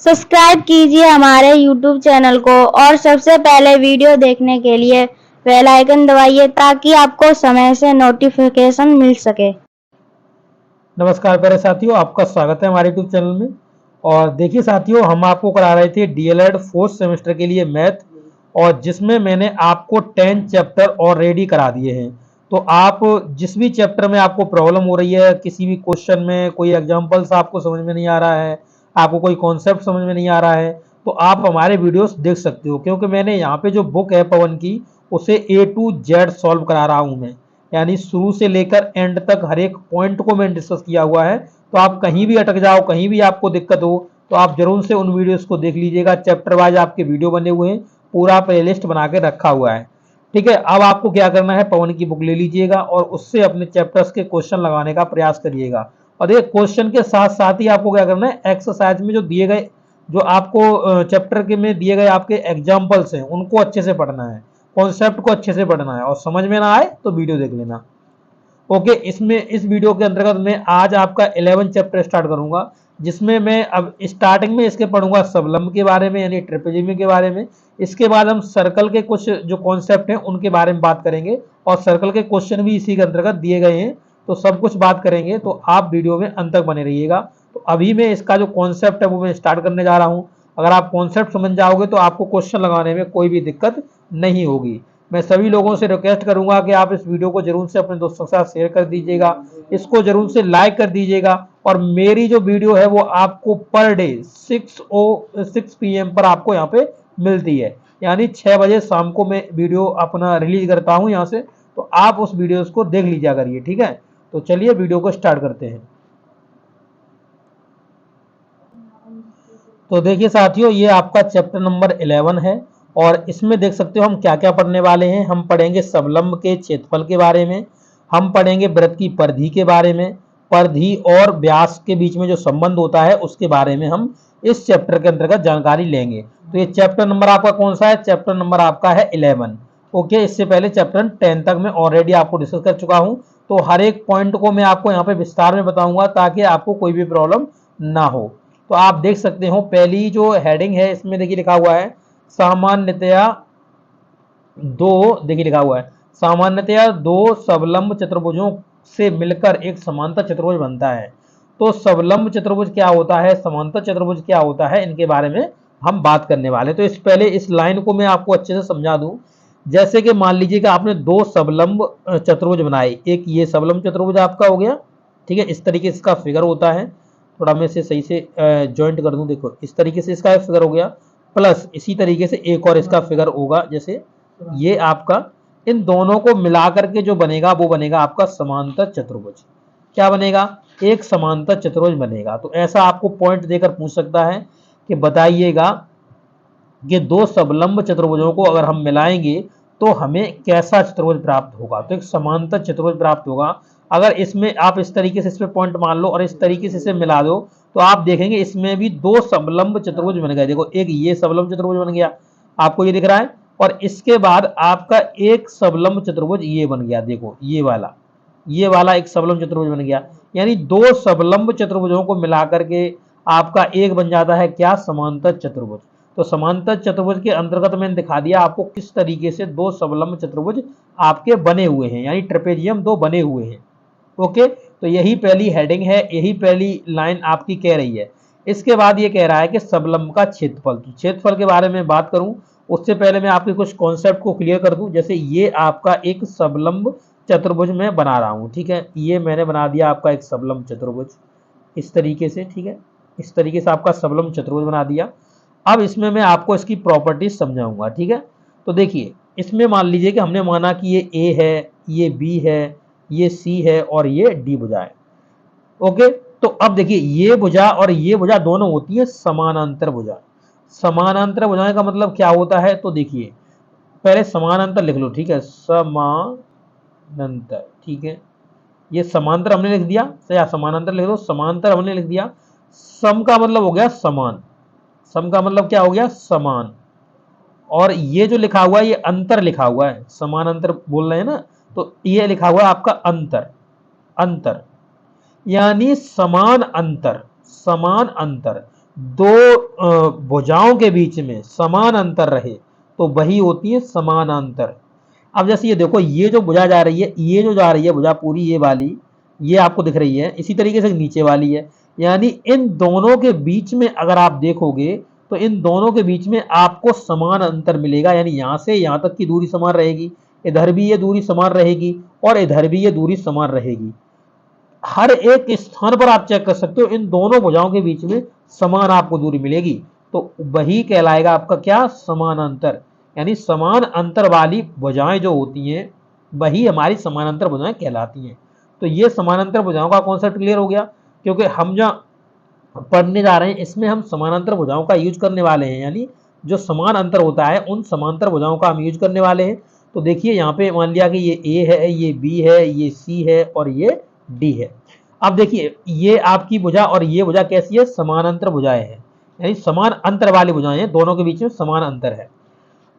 Subscribe कीजिए हमारे YouTube channel को और सबसे पहले वीडियो देखने के लिए बेल आइकन दबाइए ताकि आपको समय से नोटिफिकेशन मिल सके। नमस्कार प्यारे साथियों, आपका स्वागत है हमारे यूट्यूब चैनल में। और देखिए साथियों, हम आपको करा रहे थे डीएलएड फोर्थ सेमेस्टर के लिए मैथ, और जिसमें मैंने आपको 10 चैप्टर ऑलरेडी करा दिए हैं। तो आप जिस भी चैप्टर में आपको प्रॉब्लम हो रही है, किसी भी क्वेश्चन में कोई एग्जांपल्स आपको समझ में नहीं आ रहा है, आपको कोई कॉन्सेप्ट समझ में नहीं आ रहा है, तो आप हमारे वीडियोस देख सकते हो, क्योंकि मैंने यहाँ पे जो बुक है पवन की, उसे A to Z सॉल्व करा रहा हूँ मैं। यानी शुरू से लेकर एंड तक हर एक पॉइंट को मैंने डिस्कस किया हुआ है। तो आप कहीं भी अटक जाओ, कहीं भी आपको दिक्कत हो, तो आप जरूर से उन वीडियोस को देख लीजिएगा। चैप्टर वाइज आपके वीडियो बने हुए हैं, पूरा प्लेलिस्ट बना के रखा हुआ है। ठीक है, अब आपको क्या करना है, पवन की बुक ले लीजिएगा और उससे अपने चैप्टर्स के क्वेश्चन लगाने का प्रयास करिएगा। और देखिए, क्वेश्चन के साथ साथ ही आपको क्या करना है, एक्सरसाइज में जो दिए गए, जो आपको चैप्टर के में दिए गए आपके एग्जाम्पल्स हैं, उनको अच्छे से पढ़ना है, कॉन्सेप्ट को अच्छे से पढ़ना है, और समझ में ना आए तो वीडियो देख लेना। ओके, इसमें इस वीडियो के अंतर्गत मैं आज आपका 11 चैप्टर स्टार्ट करूंगा, जिसमें मैं अब स्टार्टिंग में इसके पढ़ूंगा सबलम्ब के बारे में, यानी ट्रेपेजियम के बारे में। इसके बाद हम सर्कल के कुछ जो कॉन्सेप्ट हैं उनके बारे में बात करेंगे, और सर्कल के क्वेश्चन भी इसी के अंतर्गत दिए गए हैं, तो सब कुछ बात करेंगे। तो आप वीडियो में अंत तक बने रहिएगा। तो अभी मैं इसका जो कॉन्सेप्ट है वो मैं स्टार्ट करने जा रहा हूँ। अगर आप कॉन्सेप्ट समझ जाओगे तो आपको क्वेश्चन लगाने में कोई भी दिक्कत नहीं होगी। मैं सभी लोगों से रिक्वेस्ट करूंगा कि आप इस वीडियो को जरूर से अपने दोस्तों के साथ शेयर कर दीजिएगा, इसको जरूर से लाइक कर दीजिएगा। और मेरी जो वीडियो है वो आपको पर डे 6 PM पर आपको यहाँ पे मिलती है, यानी 6 बजे शाम को मैं वीडियो अपना रिलीज करता हूँ यहाँ से। तो आप उस वीडियो को देख लीजिए करिए, ठीक है। तो चलिए वीडियो को स्टार्ट करते हैं। तो देखिए साथियों, ये आपका चैप्टर नंबर 11 है, और इसमें देख सकते हो हम क्या क्या पढ़ने वाले हैं। हम पढ़ेंगे सबलम्ब के क्षेत्रफल के बारे में, हम पढ़ेंगे वृत्त की परिधि के बारे में, परिधि और व्यास के बीच में जो संबंध होता है उसके बारे में हम इस चैप्टर के अंतर्गत जानकारी लेंगे। तो ये चैप्टर नंबर आपका कौन सा है? चैप्टर नंबर आपका है 11। ओके, इससे पहले चैप्टर 10 तक मैं ऑलरेडी आपको डिस्कस कर चुका हूँ। तो हर एक पॉइंट को मैं आपको यहाँ पे विस्तार में बताऊंगा ताकि आपको कोई भी प्रॉब्लम ना हो। तो आप देख सकते हो पहली जो हेडिंग है इसमें देखिए लिखा हुआ है सामान्यतया दो, देखिए लिखा हुआ है सामान्यतया दो सबलम्ब चतुर्भुजों से मिलकर एक समांतर चतुर्भुज बनता है। तो सबलम्ब चतुर्भुज क्या होता है, समांतर चतुर्भुज क्या होता है, इनके बारे में हम बात करने वाले हैं। तो इस पहले इस लाइन को मैं आपको अच्छे से समझा दूं। जैसे कि मान लीजिए कि आपने दो सबलम्ब चतुर्भुज बनाए, एक ये सबलम्ब चतुर्भुज आपका हो गया, ठीक है, इस तरीके से इसका फिगर होता है। थोड़ा मैं इसे सही से ज्वाइंट कर दूं, देखो इस तरीके से इसका फिगर हो गया, प्लस इसी तरीके से एक और इसका फिगर होगा, जैसे ये आपका, इन दोनों को मिलाकर के जो बनेगा वो बनेगा आपका समांतर चतुर्भुज। क्या बनेगा? एक समांतर चतुर्भुज बनेगा। तो ऐसा आपको पॉइंट देकर पूछ सकता है कि बताइएगा कि दो सबलम्ब चतुर्भुजों को अगर हम मिलाएंगे तो हमें कैसा चतुर्भुज प्राप्त होगा। तो एक समांतर चतुर्भुज प्राप्त होगा। अगर इसमें आप इस तरीके से इसमें पॉइंट मान लो और इस तरीके से इसे मिला दो, तो आप देखेंगे इसमें भी दो सबलम्ब चतुर्भुज बन गए। देखो एक ये सबलम्ब चतुर्भुज बन गया, आपको ये दिख रहा है, और इसके बाद आपका एक सबलम्ब चतुर्भुज ये बन गया, देखो ये वाला एक सबलम्ब चतुर्भुज बन गया। यानी दो सबलम्ब चतुर्भुजों को मिलाकर के आपका एक बन जाता है क्या? समांतर चतुर्भुज। तो समांतर चतुर्भुज के अंतर्गत मैंने दिखा दिया आपको किस तरीके से दो सबलम्ब चतुर्भुज आपके बने हुए हैं, यानी ट्रेपेजियम दो बने हुए हैं। ओके, तो यही पहली हेडिंग है, यही पहली लाइन आपकी कह रही है। इसके बाद ये कह रहा है कि सबलम्ब का क्षेत्रफल। तो क्षेत्रफल के बारे में बात करूं उससे पहले मैं आपके कुछ कॉन्सेप्ट को क्लियर कर दूं। जैसे ये आपका एक सबलम्ब चतुर्भुज में बना रहा हूं, ठीक है, ये मैंने बना दिया आपका एक सबलम्ब चतुर्भुज इस तरीके से, ठीक है, इस तरीके से आपका सबलम्ब चतुर्भुज बना दिया। अब इसमें मैं आपको इसकी प्रॉपर्टीज समझाऊंगा, ठीक है। तो देखिए इसमें मान लीजिए कि हमने माना कि ये ए है, ये बी है, ये सी है और ये डी भुजा है। ओके, तो अब देखिए ये भुजा और ये भुजा दोनों होती है समानांतर भुजा। समानांतर भुजाएं का मतलब क्या होता है? तो देखिए पहले समानांतर लिख लो, ठीक है, समानांतर, ठीक है, ये समांतर हमने लिख दिया, या समानांतर लिख दो, समांतर हमने लिख दिया। सम का मतलब हो गया समान, सम का मतलब क्या हो गया? समान। और ये जो लिखा हुआ है ये अंतर लिखा हुआ है, समानांतर बोल रहे हैं ना, तो ये लिखा हुआ है आपका अंतर, अंतर यानी समान अंतर, समान अंतर। दो भुजाओं के बीच में समान अंतर रहे तो वही होती है समानांतर। अब जैसे ये देखो, ये जो भुजा जा रही है, ये जो जा रही है भुजा पूरी ये वाली, ये आपको दिख रही है, इसी तरीके से नीचे वाली है। यानी इन दोनों के बीच में अगर आप देखोगे तो इन दोनों के बीच में आपको समान अंतर मिलेगा। यानी यहां से यहां तक की दूरी समान रहेगी, इधर भी ये दूरी समान रहेगी और इधर भी ये दूरी समान रहेगी। हर एक स्थान पर आप चेक कर सकते हो, इन दोनों भुजाओं के बीच में समान आपको दूरी मिलेगी, तो वही कहलाएगा आपका क्या, समानांतर। यानी समान अंतर वाली भुजाएं जो होती हैं वही हमारी समानांतर भुजाएं कहलाती हैं। तो ये समानांतर भुजाओं का कॉन्सेप्ट क्लियर हो गया, क्योंकि हम जहाँ पढ़ने जा रहे हैं इसमें हम समानांतर भुजाओं का यूज करने वाले हैं। यानी जो समान अंतर होता है उन समांतर भुजाओं का हम यूज करने वाले हैं। तो देखिए यहाँ पे मान लिया कि ये ए है, ये बी है, ये सी है और ये डी है। अब देखिए ये आपकी भुजा और ये भुजा कैसी है, समानांतर भुजाएं हैं, यानी समान अंतर वाली भुजाएं हैं, दोनों के बीच में समान अंतर है।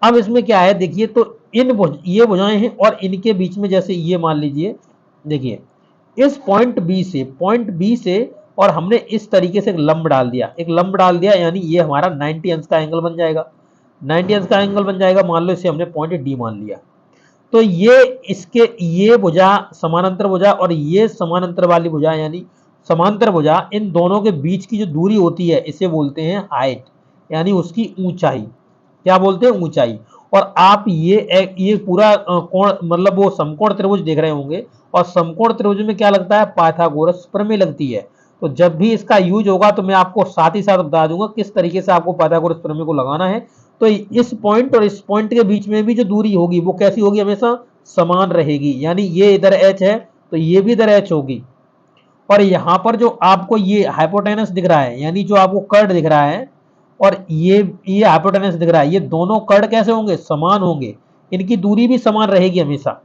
अब इसमें क्या है देखिए, तो ये भुजाएं हैं और इनके बीच में जैसे ये मान लीजिए, देखिए इस पॉइंट बी से और हमने इस तरीके से एक लंब डाल दिया, यानी ये हमारा 90 अंश का एंगल बन जाएगा। 90 अंश का एंगल बन जाएगा, मान लो इसे हमने पॉइंट डी मान लिया। तो ये भुजा समानांतर भुजा और ये समानांतर वाली भुजा यानी समांतर भुजा, इन दोनों के बीच की जो दूरी होती है इसे बोलते हैं हाइट, यानी उसकी ऊंचाई। क्या बोलते हैं, ऊंचाई। और आप ये पूरा कोण मतलब वो समकोण त्रिभुज देख रहे होंगे, और समकोण त्रिभुज में क्या लगता है, पाइथागोरस प्रमेय लगती है। तो जब भी इसका यूज होगा तो मैं आपको साथ ही साथ बता दूंगा किस तरीके से आपको पाइथागोरस प्रमेय को लगाना है। तो इस पॉइंट और इस पॉइंट के बीच में भी जो दूरी होगी वो कैसी होगी, हमेशा समान रहेगी। यानी ये इधर h है तो ये भी इधर h होगी, और यहाँ पर जो आपको ये हाइपोटेनस दिख रहा है, यानी जो आपको कर्ड दिख रहा है और ये हाइपोटेनस दिख रहा है, ये दोनों कर्ड कैसे होंगे, समान होंगे। इनकी दूरी भी समान रहेगी हमेशा,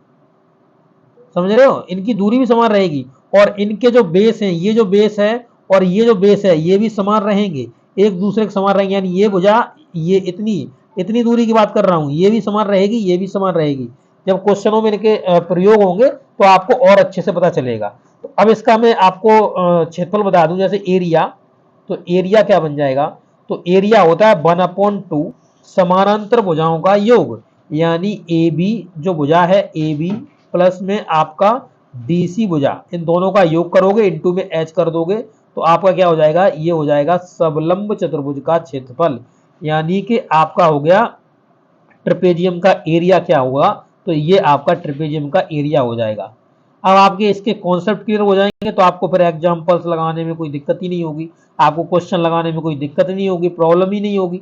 समझ रहे हो, इनकी दूरी भी समान रहेगी। और इनके जो बेस हैं, ये जो बेस है और ये जो बेस है, ये भी समान रहेंगे, एक दूसरे के समान रहेंगे। यानी ये भुजा, ये इतनी दूरी की बात कर रहा हूं, ये भी समान रहेगी, ये भी समान रहेगी। जब क्वेश्चनों में इनके प्रयोग होंगे तो आपको और अच्छे से पता चलेगा। तो अब इसका मैं आपको क्षेत्रफल बता दूं, जैसे एरिया, तो एरिया क्या बन जाएगा, तो एरिया होता है 1/2 समानांतर भुजाओं का योग। यानी ए बी जो भुजा है, ए बी प्लस में आपका डी सी भुजा, इन दोनों का योग करोगे, इनटू में एच कर दोगे, तो आपका क्या हो जाएगा, ये हो जाएगा सबलंब चतुर्भुज का क्षेत्रफल। यानी कि आपका हो गया ट्रेपेजियम का एरिया क्या होगा, तो ये आपका ट्रेपेजियम का एरिया हो जाएगा। अब आपके इसके कॉन्सेप्ट क्लियर हो जाएंगे तो आपको फिर एग्जांपल्स लगाने में कोई दिक्कत ही नहीं होगी, आपको क्वेश्चन लगाने में कोई दिक्कत नहीं होगी, प्रॉब्लम ही नहीं होगी।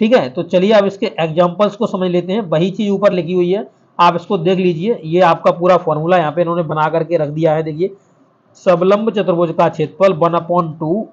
ठीक है, तो चलिए अब इसके एग्जांपल्स को समझ लेते हैं। वही चीज ऊपर लिखी हुई है, आप इसको देख लीजिए, ये आपका पूरा फॉर्मूला यहाँ पे इन्होंने बना करके रख दिया है। देखिए सबलंब चतुर्भुज का क्षेत्रफल 1/2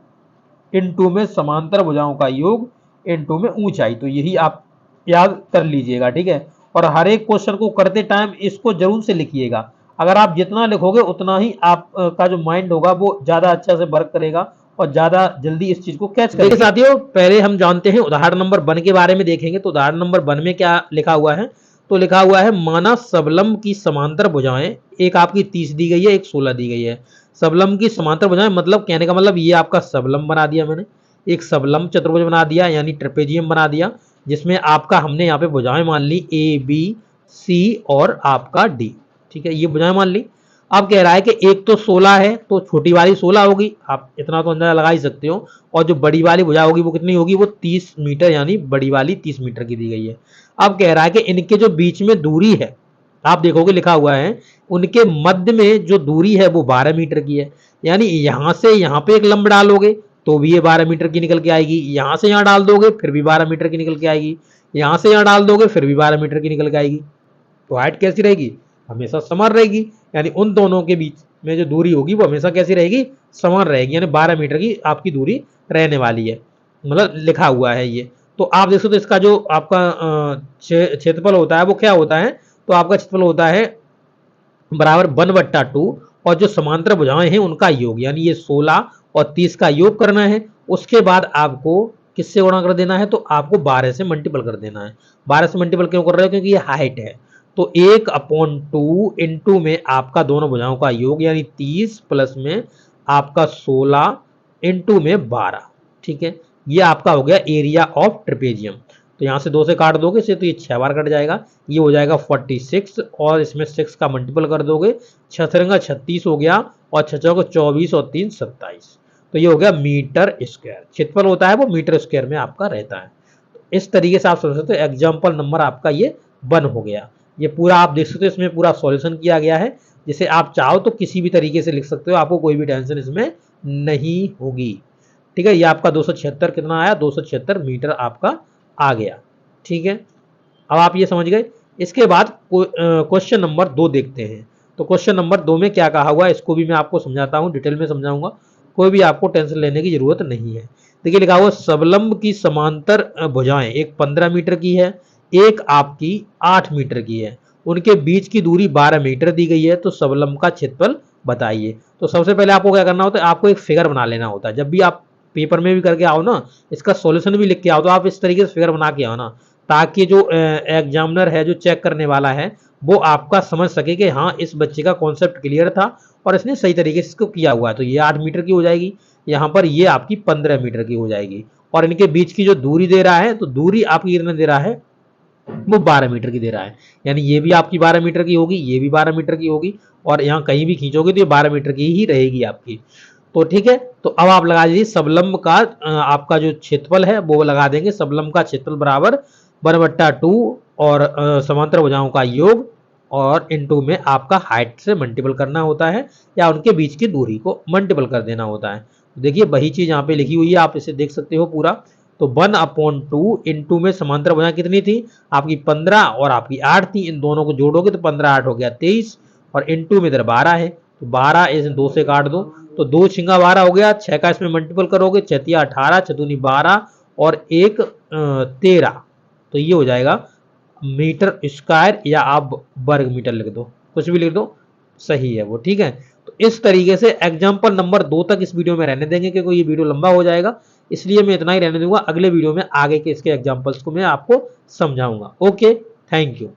इनटू में समांतर भुजाओं का योग इनटू में ऊंचाई। तो यही आप याद कर लीजिएगा, ठीक है। और हर एक क्वेश्चन को करते टाइम इसको जरूर से लिखिएगा। अगर आप जितना लिखोगे उतना ही आपका जो माइंड होगा वो ज्यादा अच्छा से वर्क करेगा और ज्यादा जल्दी इस चीज को कैच करेगा। साथियों पहले हम जानते हैं उदाहरण नंबर 1 के बारे में देखेंगे। तो उदाहरण नंबर 1 में क्या लिखा हुआ है, तो लिखा हुआ है माना सबलंब की समांतर भुजाएं, एक आपकी 30 दी गई है, एक 16 दी गई है। सबलंब की समांतर भुजाएं मतलब कहने का मतलब ये आपका सबलंब बना दिया मैंने, एक सबलंब चतुर्भुज बना दिया यानी ट्रेपेजियम बना दिया, जिसमें आपका हमने यहाँ पे भुजाएं मान ली ए बी सी और आपका डी। ठीक है, ये भुजाएं मान ली। अब कह रहा है कि एक तो 16 है तो छोटी वाली 16 होगी, आप इतना तो अंदाजा लगा ही सकते हो, और जो बड़ी वाली भुजा होगी वो कितनी होगी, वो 30 मीटर, यानी बड़ी वाली 30 मीटर की दी गई है। अब कह रहा है कि इनके जो बीच में दूरी है, आप देखोगे लिखा हुआ है उनके मध्य में जो दूरी है वो 12 मीटर की है। यानी यहां से यहां पे एक लंब डालोगे तो भी ये 12 मीटर की निकल के आएगी, यहां से यहां डाल दोगे फिर भी 12 मीटर की निकल के आएगी, यहां से यहां डाल दोगे फिर भी 12 मीटर की निकल के आएगी। तो हाइट कैसी रहेगी, हमेशा समान रहेगी। यानी उन दोनों के बीच में जो दूरी होगी वो हमेशा कैसी रहेगी, समान रहेगी। यानी 12 मीटर की आपकी दूरी रहने वाली है, मतलब लिखा हुआ है ये। तो आप देखो तो इसका जो आपका क्षेत्रफल होता है वो क्या होता है, तो आपका क्षेत्रफल होता है बराबर 1/2 और जो समांतर भुजाएं हैं उनका योग, यानी ये 16 और 30 का योग करना है। उसके बाद आपको किससे गुणा कर देना है, तो आपको 12 से मल्टीपल कर देना है। 12 से मल्टीपल क्यों कर रहे हो, क्योंकि ये हाइट है। तो 1/2 इनटू में आपका दोनों भुजाओं का योग यानी 30 प्लस में आपका 16 इनटू में 12। ठीक है, ये आपका हो गया एरिया ऑफ ट्रेपेजियम। तो यहाँ से 2 से काट दोगे इसे तो ये 6 बार कट जाएगा, ये हो जाएगा 46 और इसमें 6 का मल्टीपल कर दोगे, 6 तिरंगा 36 हो गया और 6 चौको 24 और 3 27। तो ये हो गया मीटर स्क्वायर। क्षेत्रफल होता है वो मीटर स्क्वायर में आपका रहता है। इस तरीके से आप समझ सकते हो एग्जाम्पल नंबर आपका ये 1 हो गया। ये पूरा आप देख सकते हो इसमें पूरा सॉल्यूशन किया गया है, जिसे आप चाहो तो किसी भी तरीके से लिख सकते हो, आपको कोई भी टेंशन इसमें नहीं होगी। ठीक है, ये आपका 276 कितना आया, 276 मीटर आपका आ गया। ठीक है, अब आप ये समझ गए। इसके बाद क्वेश्चन नंबर 2 देखते हैं। तो क्वेश्चन नंबर 2 में क्या कहा हुआ है इसको भी मैं आपको समझाता हूँ, डिटेल में समझाऊंगा, कोई भी आपको टेंशन लेने की जरूरत नहीं है। देखिए लिखा हुआ समलंब की समांतर भुजाएं, एक 15 मीटर की है, एक आपकी 8 मीटर की है, उनके बीच की दूरी 12 मीटर दी गई है, तो समलंब का क्षेत्रफल बताइए। तो सबसे पहले आपको क्या करना होता है, आपको एक फिगर बना लेना होता है। जब भी आप पेपर में भी करके आओ ना, इसका सॉल्यूशन भी लिख के आओ, तो आप इस तरीके से फिगर बना के आओ ना, ताकि जो एग्जामिनर है, जो चेक करने वाला है, वो आपका समझ सके कि हाँ इस बच्चे का कॉन्सेप्ट क्लियर था और इसने सही तरीके से इसको किया हुआ है। तो ये 8 मीटर की हो जाएगी, यहाँ पर ये आपकी 15 मीटर की हो जाएगी, और इनके बीच की जो दूरी दे रहा है, तो दूरी आपकी कितना दे रहा है, वो 12 मीटर की दे रहा है। यानी ये भी आपकी 12 मीटर की होगी, ये भी 12 मीटर की होगी, और यहाँ कहीं भी खींचोगे तो ये 12 मीटर की ही रहेगी आपकी। तो ठीक है, तो अब आप लगा दीजिए सबलंब का आपका जो क्षेत्रफल है वो लगा देंगे। सबलंब का क्षेत्रफल बराबर 1/2 और समांतर भुजाओं का योग और इनटू में आपका हाइट से मल्टीपल करना होता है, या उनके बीच की दूरी को मल्टीपल कर देना होता है। देखिए वही चीज यहाँ पे लिखी हुई है, आप इसे देख सकते हो पूरा। तो 1/2 इनटू में समांतर भुजा कितनी थी आपकी 15 और आपकी 8 थी, इन दोनों को जोड़ोगे तो 15 8 हो गया 23, और इनटू में इधर 12 है, तो 12 इस 2 से काट दो, तो 2 छिंगा 12 हो गया, 6 का इसमें मल्टीपल करोगे, 6 18, 6 12 और 1 13, तो ये हो जाएगा मीटर स्क्वायर, या आप वर्ग मीटर लिख दो, कुछ भी लिख दो, सही है वो। ठीक है, तो इस तरीके से एग्जाम्पल नंबर 2 तक इस वीडियो में रहने देंगे, क्योंकि ये वीडियो लंबा हो जाएगा, इसलिए मैं इतना ही रहने दूंगा। अगले वीडियो में आगे के इसके एग्जाम्पल्स को मैं आपको समझाऊंगा। Okay, thank you.